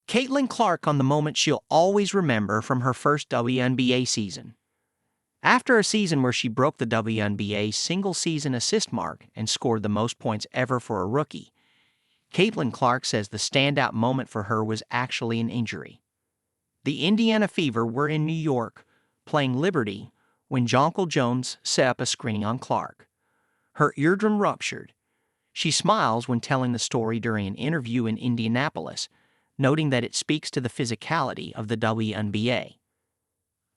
Caitlin Clark on the moment she'll always remember from her first WNBA season. After a season where she broke the WNBA single-season assist mark and scored the most points ever for a rookie, Caitlin Clark says the standout moment for her was actually an injury. The Indiana Fever were in New York, playing Liberty, when Jonquel Jones set up a screen on Clark. Her eardrum ruptured. She smiles when telling the story during an interview in Indianapolis, noting that it speaks to the physicality of the WNBA.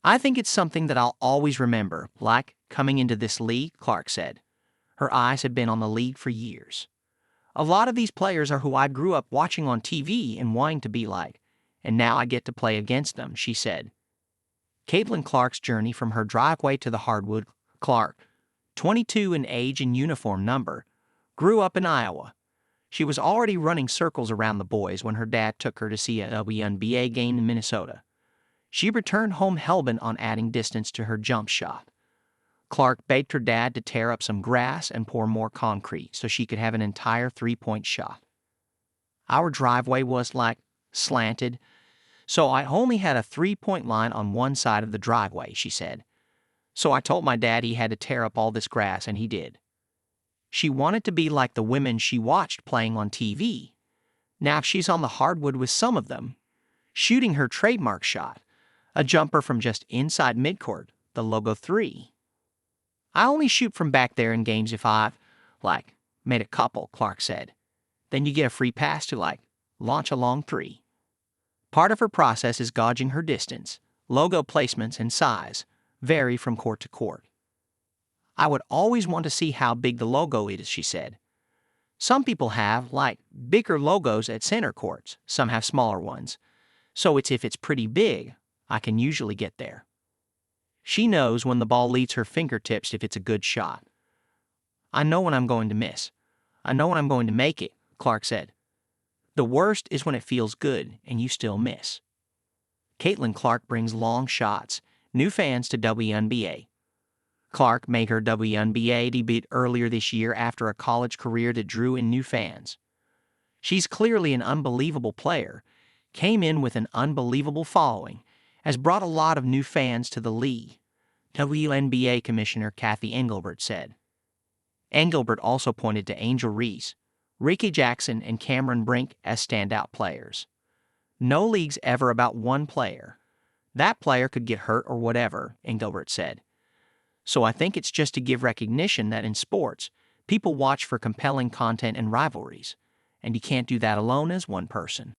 "I think it's something that I'll always remember, like coming into this league," Clark said. Her eyes have been on the league for years. "A lot of these players are who I grew up watching on TV and wanting to be like, and now I get to play against them," she said. Caitlin Clark's journey from her driveway to the hardwood. Clark, 22 in age and uniform number, grew up in Iowa. She was already running circles around the boys when her dad took her to see a WNBA game in Minnesota. She returned home hell-bent on adding distance to her jump shot. Clark begged her dad to tear up some grass and pour more concrete so she could have an entire three-point shot. "Our driveway was slanted, so I only had a three-point line on one side of the driveway," she said. "So I told my dad he had to tear up all this grass, and he did." She wanted to be like the women she watched playing on TV. Now she's on the hardwood with some of them, shooting her trademark shot, a jumper from just inside midcourt, the logo 3. "I only shoot from back there in games if I've, made a couple," Clark said. "Then you get a free pass to, launch a long 3. Part of her process is gauging her distance. Logo placements and size vary from court to court. "I would always want to see how big the logo is," she said. "Some people have, bigger logos at center courts. Some have smaller ones. So if it's pretty big, I can usually get there." She knows when the ball leaves her fingertips if it's a good shot. "I know when I'm going to miss. I know when I'm going to make it," Clark said. "The worst is when it feels good and you still miss." Caitlin Clark brings long shots, new fans to WNBA. Clark made her WNBA debut earlier this year after a college career that drew in new fans. She's clearly an unbelievable player, came in with an unbelievable following, has brought a lot of new fans to the league, WNBA Commissioner Kathy Engelbert said. Engelbert also pointed to Angel Reese, Ricky Jackson, and Cameron Brink as standout players. "No league's ever about one player. That player could get hurt or whatever," Engelbert said. "So I think it's just to give recognition that in sports, people watch for compelling content and rivalries, and you can't do that alone as one person."